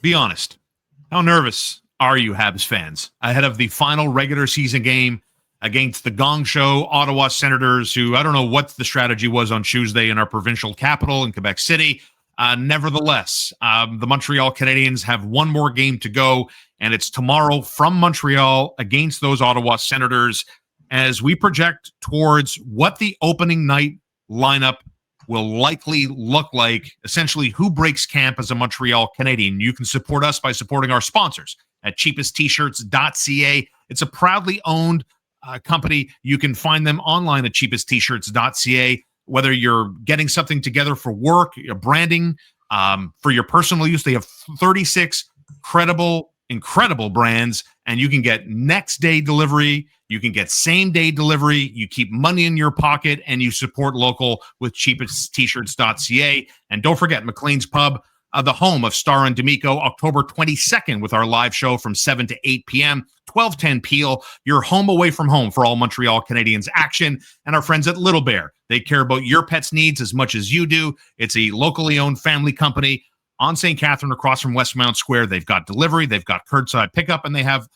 Be honest. How nervous are you, Habs fans, ahead of the final regular season game against the Gong Show Ottawa Senators, who I don't know what the strategy was on Tuesday in our provincial capital in Quebec City. Nevertheless, the Montreal Canadiens have one more game to go, and it's tomorrow from Montreal against those Ottawa Senators as we project towards what the opening night lineup will likely look like, essentially who breaks camp as a Montreal Canadian. You can support us by supporting our sponsors at cheapesttshirts.ca. It's a proudly owned company. You can find them online at cheapesttshirts.ca. Whether you're getting something together for work, branding, for your personal use, they have 36 incredible brands, and you can get next day delivery. You can get same day delivery. You keep money in your pocket, and you support local with cheapesttshirts.ca. And don't forget McLean's Pub, the home of Starr and D'Amico, October 22nd with our live show from 7 to 8 p.m. 1210 Peel, your home away from home for all Montreal Canadiens action. And our friends at Little Bear, they care about your pet's needs as much as you do. It's a locally owned family company on St. Catherine across from Westmount Square. They've got delivery, they've got curbside pickup, and they have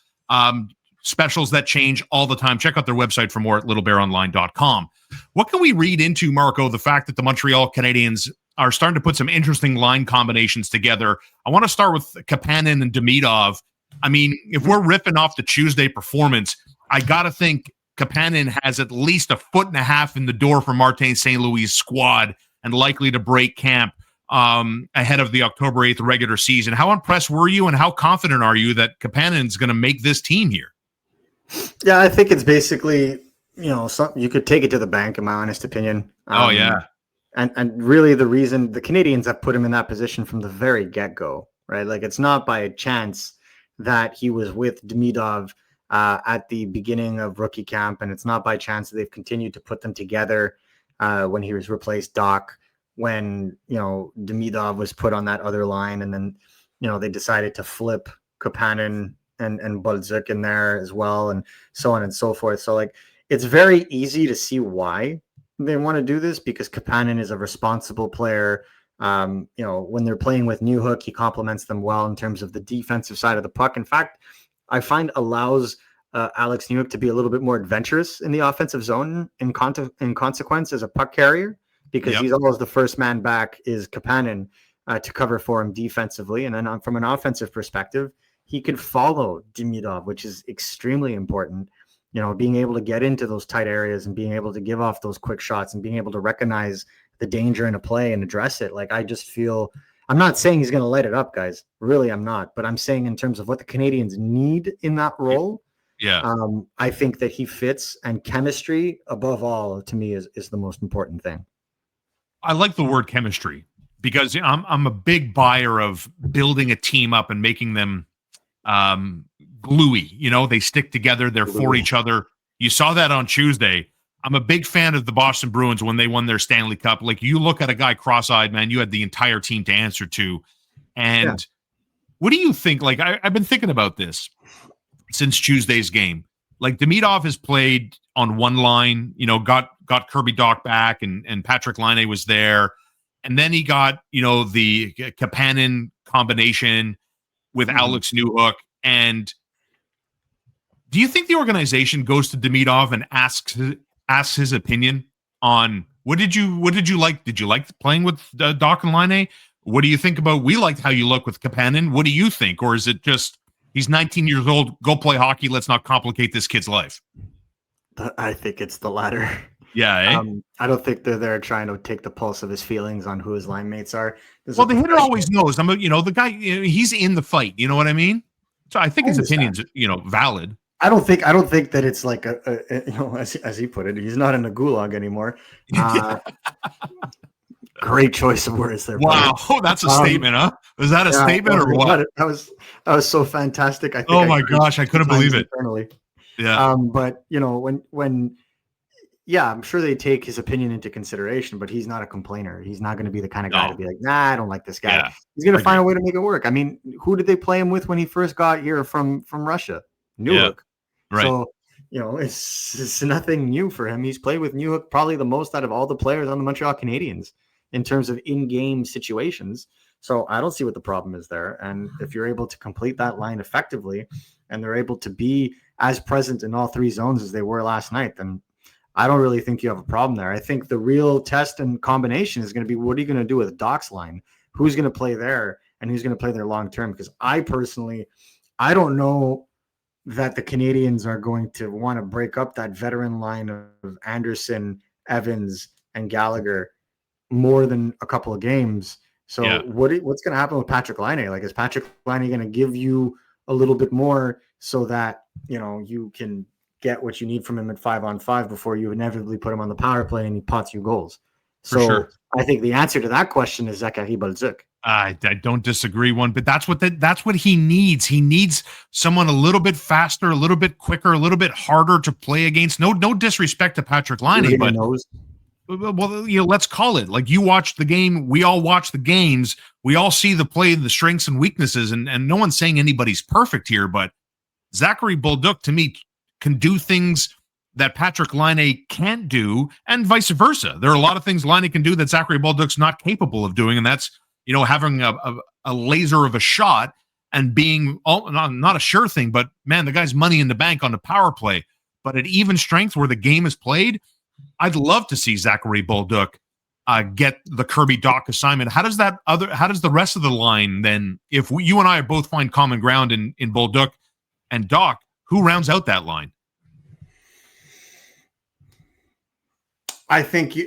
specials that change all the time. Check out their website for more at littlebearonline.com. What can we read into, Marco, the fact that the Montreal Canadiens are starting to put some interesting line combinations together? I want to start with Kapanen and Demidov. I mean, if we're ripping off the Tuesday performance, I got to think Kapanen has at least a foot and a half in the door for Martin St. Louis' squad and likely to break camp ahead of the October 8th regular season. How impressed were you, and how confident are you that Kapanen's going to make this team here? Yeah, I think it's basically, you could take it to the bank, in my honest opinion. And really the reason the Canadiens have put him in that position from the very get-go, right? Like, it's not by chance that he was with Demidov at the beginning of rookie camp, and it's not by chance that they've continued to put them together when he was replaced Doc, when, Demidov was put on that other line, and then, they decided to flip Kapanen and Bolduc in there as well, and so on and so forth. So, like, it's very easy to see why they want to do this, because Kapanen is a responsible player. When they're playing with Newhook, he complements them well in terms of the defensive side of the puck. In fact, I find allows Alex Newhook to be a little bit more adventurous in the offensive zone in consequence as a puck carrier, because he's always the first man back is Kapanen to cover for him defensively. And then from an offensive perspective, he can follow Demidov, which is extremely important. Being able to get into those tight areas and being able to give off those quick shots and being able to recognize the danger in a play and address it. Like, I just feel, I'm not saying he's going to light it up, guys. Really, I'm not. But I'm saying in terms of what the Canadiens need in that role, I think that he fits, and chemistry, above all, to me, is the most important thing. I like the word chemistry, because I'm a big buyer of building a team up and making them gluey. They stick together, they're for each other. You saw that on Tuesday. I'm a big fan of the Boston Bruins when they won their Stanley Cup. Like, you look at a guy cross-eyed, man, you had the entire team to answer to. And what do you think? Like, I've been thinking about this since Tuesday's game. Like, Demidov has played on one line, got Kirby Dach back, and Patrick Laine was there. And then he got, the Kapanen combination with Alex Newhook. And do you think the organization goes to Demidov and asks his opinion on what did you like? Did you like playing with Dach and Laine? What do you think about, we liked how you look with Kapanen? What do you think? Or is it just, he's 19 years old, go play hockey, let's not complicate this kid's life? I think it's the latter. Yeah. I don't think they're there trying to take the pulse of his feelings on who his line mates are. The hitter always knows. The guy, he's in the fight. You know what I mean? So I think his opinion's, valid. I don't think that it's like as he put it, he's not in the gulag anymore. Great choice of words there. Wow, that's a statement, huh? Was that a statement or what? That was so fantastic. I think. Oh my gosh, I couldn't believe it. Internally. Yeah. But when I'm sure they take his opinion into consideration, but he's not a complainer. He's not going to be the kind of guy to be like, nah, I don't like this guy. Yeah, he's going to find a way to make it work. I mean, who did they play him with when he first got here from Russia? Newhook. Yeah, right. So, it's nothing new for him. He's played with Newhook probably the most out of all the players on the Montreal Canadiens in terms of in-game situations. So I don't see what the problem is there. And if you're able to complete that line effectively and they're able to be as present in all three zones as they were last night, then I don't really think you have a problem there. I think the real test and combination is going to be, what are you going to do with Doc's line? Who's going to play there and who's going to play there long term? Because I don't know that the Canadiens are going to want to break up that veteran line of Anderson, Evans, and Gallagher more than a couple of games. So what's going to happen with Patrik Laine? Like, is Patrik Laine going to give you a little bit more so that, you can get what you need from him at 5-on-5 before you inevitably put him on the power play and he pots you goals? So I think the answer to that question is Xhekaj Balzuc. I don't disagree but that's what he needs. He needs someone a little bit faster, a little bit quicker, a little bit harder to play against. No disrespect to Patrik Laine, but well, let's call it. Like, you watch the game, we all watch the games, we all see the play, the strengths and weaknesses, and no one's saying anybody's perfect here, but Zachary Bolduc, to me, can do things that Patrik Laine can't do, and vice versa. There are a lot of things Laine can do that Zachary Bolduc's not capable of doing, and that's, having a laser of a shot and being not a sure thing, but man, the guy's money in the bank on the power play. But at even strength where the game is played, I'd love to see Zachary Bolduc get the Kirby Dach assignment. How does the rest of the line then, if you and I both find common ground in Bolduc and Dach, who rounds out that line? I think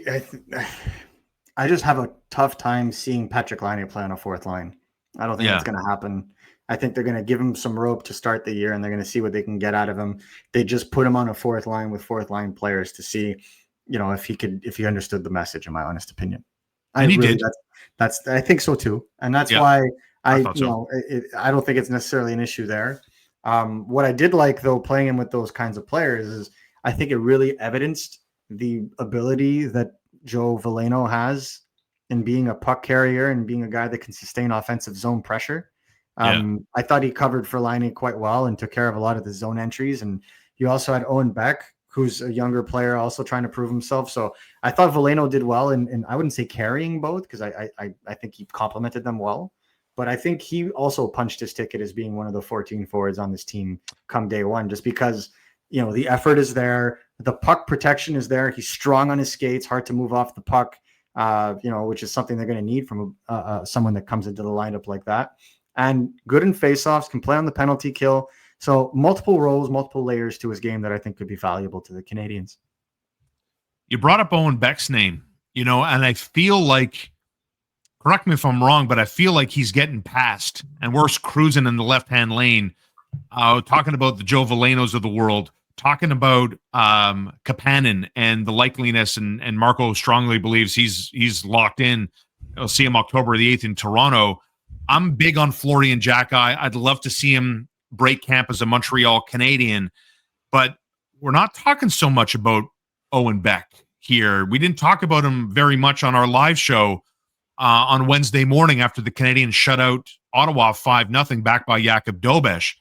I just have a tough time seeing Patrik Laine play on a fourth line. I don't think that's going to happen. I think they're going to give him some rope to start the year, and they're going to see what they can get out of him. They just put him on a fourth line with fourth line players to see, if he understood the message, in my honest opinion. And he did. I think so too. And that's why I don't think it's necessarily an issue there. What I did like, though, playing him with those kinds of players, is I think it really evidenced the ability that Joe Veleno has in being a puck carrier and being a guy that can sustain offensive zone pressure. I thought he covered for Laine quite well and took care of a lot of the zone entries. And you also had Owen Beck, who's a younger player, also trying to prove himself. So I thought Veleno did well, and I wouldn't say carrying both, because I think he complemented them well. But I think he also punched his ticket as being one of the 14 forwards on this team come day one, just because, the effort is there. The puck protection is there. He's strong on his skates, hard to move off the puck, which is something they're going to need from someone that comes into the lineup like that. And good in faceoffs, can play on the penalty kill. So multiple roles, multiple layers to his game that I think could be valuable to the Canadiens. You brought up Owen Beck's name, and I feel like, correct me if I'm wrong, but I feel like he's getting past, and we're cruising in the left-hand lane, talking about the Joe Velenos of the world, talking about Kapanen and the likeliness, and Marco strongly believes he's locked in. I'll see him October the 8th in Toronto. I'm big on Florian Xhekaj. I'd love to see him break camp as a Montreal Canadien, but we're not talking so much about Owen Beck here. We didn't talk about him very much on our live show on Wednesday morning after the Canadiens shut out Ottawa 5-0, backed by Jakub Dobeš.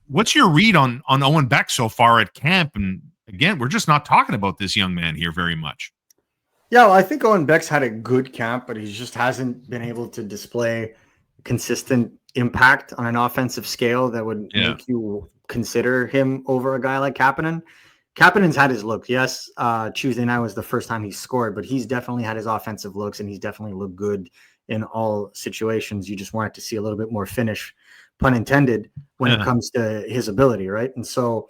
What's your read on Owen Beck so far at camp? And again, we're just not talking about this young man here very much. Yeah, well, I think Owen Beck's had a good camp, but he just hasn't been able to display consistent impact on an offensive scale that would make you consider him over a guy like Kapanen. Kapanen's had his look. Yes, Tuesday night was the first time he scored, but he's definitely had his offensive looks, and he's definitely looked good in all situations. You just wanted to see a little bit more finish, pun intended, when it comes to his ability, right? And so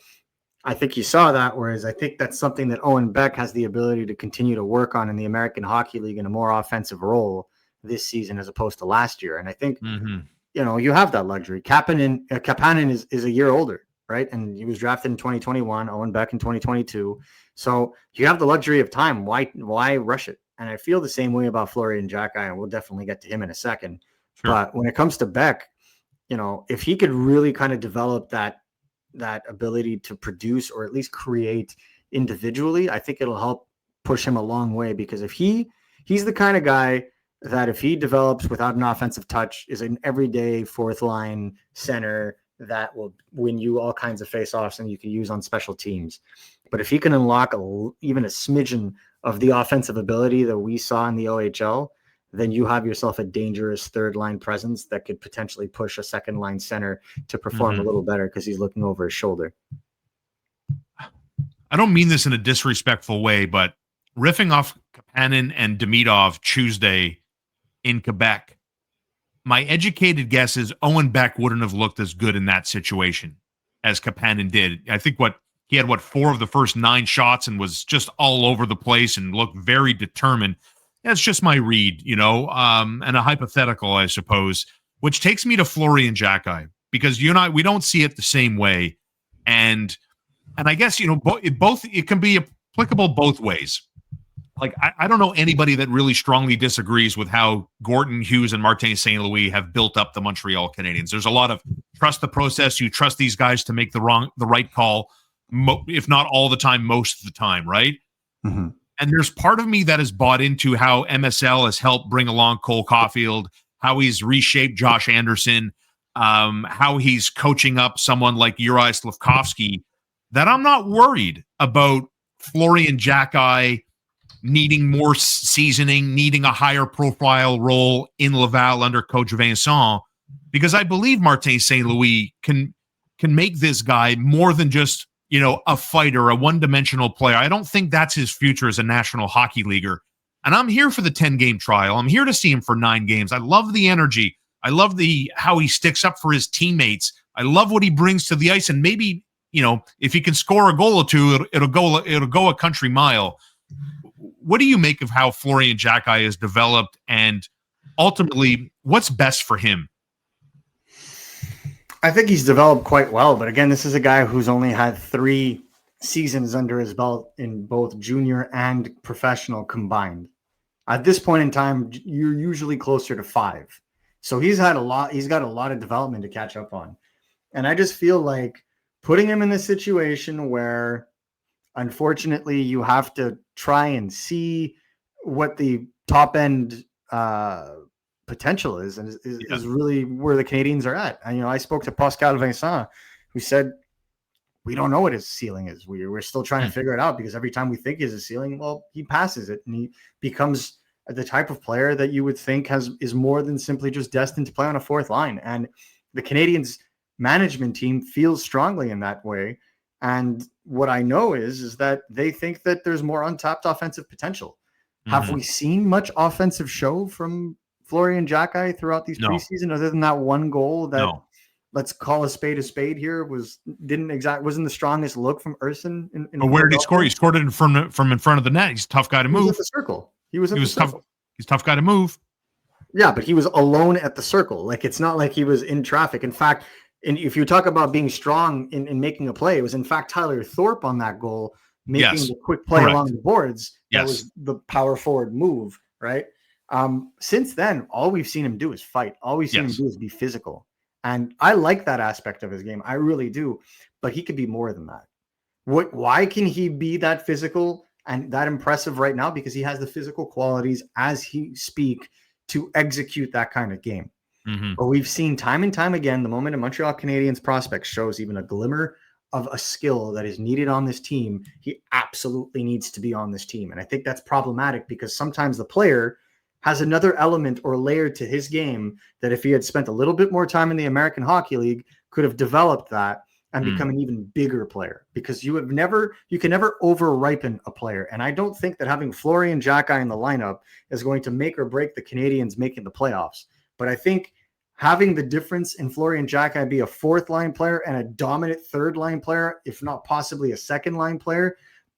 I think you saw that, whereas I think that's something that Owen Beck has the ability to continue to work on in the American Hockey League in a more offensive role this season as opposed to last year. And I think, you have that luxury. Kapanen is a year older, right? And he was drafted in 2021, Owen Beck in 2022. So you have the luxury of time. Why rush it? And I feel the same way about Florian Xhekaj, and we'll definitely get to him in a second. Sure. But when it comes to Beck, if he could really kind of develop that ability to produce or at least create individually, I think it'll help push him a long way, because if he's the kind of guy that if he develops without an offensive touch is an everyday fourth line center that will win you all kinds of faceoffs and you can use on special teams. But if he can unlock even a smidgen of the offensive ability that we saw in the OHL, then you have yourself a dangerous third line presence that could potentially push a second line center to perform a little better because he's looking over his shoulder. I don't mean this in a disrespectful way, but riffing off Kapanen and Demidov Tuesday in Quebec, my educated guess is Owen Beck wouldn't have looked as good in that situation as Kapanen did. I think he had 4 of the first 9 shots and was just all over the place and looked very determined. That's just my read, and a hypothetical, I suppose, which takes me to Florian Xhekaj, because you and I, we don't see it the same way. And I guess, it can be applicable both ways. Like, I don't know anybody that really strongly disagrees with how Gorton, Hughes, and Martin St. Louis have built up the Montreal Canadiens. There's a lot of trust the process. You trust these guys to make the right call, if not all the time, most of the time, right? Mm-hmm. And there's part of me that has bought into how MSL has helped bring along Cole Caulfield, how he's reshaped Josh Anderson, how he's coaching up someone like Uri Slafkovsky, that I'm not worried about Florian Xhekaj needing more seasoning, needing a higher profile role in Laval under Coach Vincent, because I believe Martin St. Louis can make this guy more than just, a fighter, a one-dimensional player. I don't think that's his future as a National Hockey Leaguer. And I'm here for the 10-game trial. I'm here to see him for 9 games. I love the energy. I love how he sticks up for his teammates. I love what he brings to the ice. And maybe, if he can score a goal or two, it'll go a country mile. What do you make of how Florian Xhekaj has developed, and ultimately what's best for him? I think he's developed quite well, but again, this is a guy who's only had 3 seasons under his belt in both junior and professional combined. At this point in time, you're usually closer to 5. So he's got a lot of development to catch up on. And I just feel like putting him in this situation where, unfortunately, you have to try and see what the top end potential is, and is really where the Canadiens are at. And, I spoke to Pascal Vincent, who said, we don't know what his ceiling is. We're still trying to figure it out, because every time we think is a ceiling, well, he passes it and he becomes the type of player that you would think is more than simply just destined to play on a 4th line. And the Canadiens management team feels strongly in that way. And what I know is that they think that there's more untapped offensive potential. Mm-hmm. Have we seen much offensive show from Florian Xhekaj throughout these preseason, other than that one goal that, let's call a spade here, wasn't the strongest look from Urson? But where did he score? He scored it from in front of the net. He's a tough guy to move. He was at the circle. He was tough. He's a tough guy to move. Yeah, but he was alone at the circle. Like, it's not like he was in traffic. In fact, and if you talk about being strong in making a play, it was in fact Tyler Thorpe on that goal making the quick play along the boards. That was the power forward move, right? Since then, all we've seen him do is fight. All we've seen him do is be physical. And I like that aspect of his game. I really do. But he could be more than that. Why can he be that physical and that impressive right now? Because he has the physical qualities as he speak to execute that kind of game. Mm-hmm. But we've seen time and time again, the moment a Montreal Canadiens prospect shows even a glimmer of a skill that is needed on this team, he absolutely needs to be on this team. And I think that's problematic, because sometimes the player has another element or layer to his game that, if he had spent a little bit more time in the American Hockey League, could have developed that and become an even bigger player, because you can never over ripen a player. And I don't think that having Florian Xhekaj in the lineup is going to make or break the Canadiens making the playoffs. But I think having the difference in Florian Xhekaj be a 4th line player and a dominant 3rd line player, if not possibly a 2nd line player,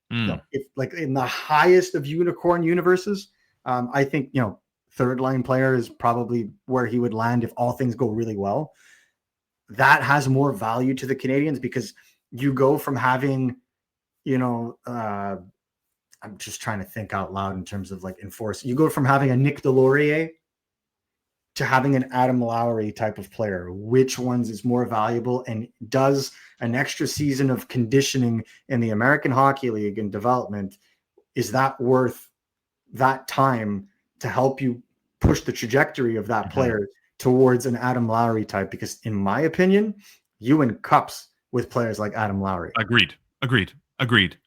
if like in the highest of unicorn universes, I think, 3rd line player is probably where he would land if all things go really well. That has more value to the Canadiens, because you go from having, I'm just trying to think out loud in terms of like enforce. You go from having a Nick Delorier to having an Adam Lowry type of player. Which ones is more valuable, and does an extra season of conditioning in the American Hockey League and development, is that worth that time to help you push the trajectory of that player towards an Adam Lowry type? Because in my opinion, you win cups with players like Adam Lowry. Agreed.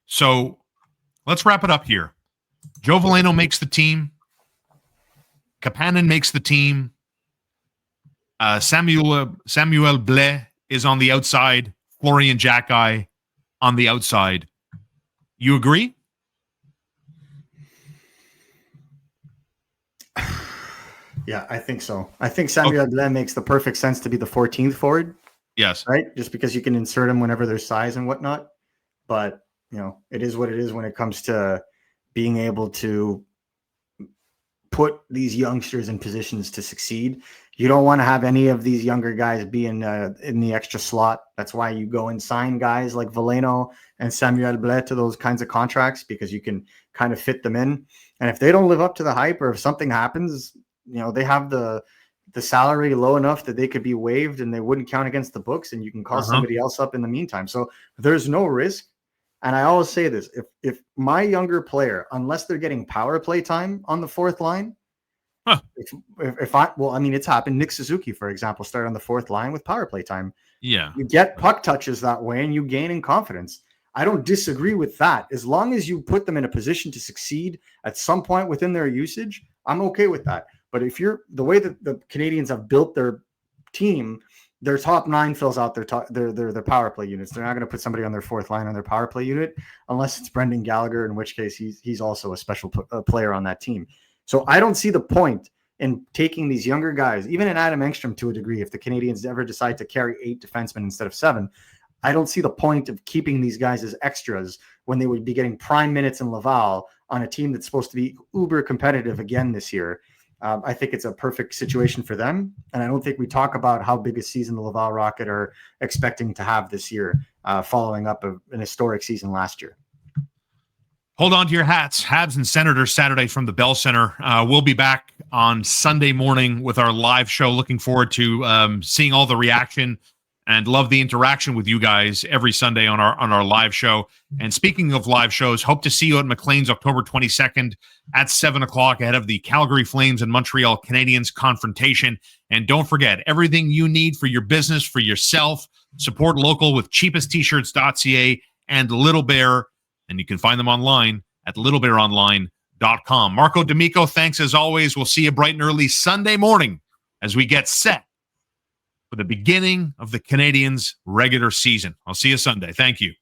So let's wrap it up here. Joe Veleno makes the team. Kapanen makes the team. Samuel Blais is on the outside. Florian Xhekaj on the outside. You agree? Yeah, I think so. I think Samuel Blais makes the perfect sense to be the 14th forward. Yes. Right? Just because you can insert him whenever there's size and whatnot. But, it is what it is when it comes to being able to put these youngsters in positions to succeed. You don't want to have any of these younger guys be in the extra slot. That's why you go and sign guys like Veleno and Samuel Blais to those kinds of contracts, because you can kind of fit them in. And if they don't live up to the hype, or if something happens, they have the salary low enough that they could be waived and they wouldn't count against the books, and you can call somebody else up in the meantime. So there's no risk. And I always say this, if my younger player, unless they're getting power play time on the fourth line, it's happened. Nick Suzuki, for example, started on the fourth line with power play time. Yeah. You get puck touches that way and you gain in confidence. I don't disagree with that. As long as you put them in a position to succeed at some point within their usage, I'm okay with that. But if you're the way that the Canadiens have built their team, their top nine fills out their power play units. They're not going to put somebody on their fourth line on their power play unit unless it's Brendan Gallagher, in which case he's also a special player on that team. So I don't see the point in taking these younger guys, even in Adam Engstrom to a degree, if the Canadiens ever decide to carry 8 defensemen instead of 7. I don't see the point of keeping these guys as extras when they would be getting prime minutes in Laval on a team that's supposed to be uber competitive again this year. I think it's a perfect situation for them. And I don't think we talk about how big a season the Laval Rocket are expecting to have this year, following up an historic season last year. Hold on to your hats. Habs and Senators Saturday from the Bell Center. We'll be back on Sunday morning with our live show. Looking forward to seeing all the reaction, and love the interaction with you guys every Sunday on our live show. And speaking of live shows, hope to see you at McLean's October 22nd at 7 o'clock ahead of the Calgary Flames and Montreal Canadiens confrontation. And don't forget, everything you need for your business, for yourself, support local with cheapesttshirts.ca and Little Bear. And you can find them online at littlebearonline.com. Marco D'Amico, thanks as always. We'll see you bright and early Sunday morning as we get set for the beginning of the Canadiens' regular season. I'll see you Sunday. Thank you.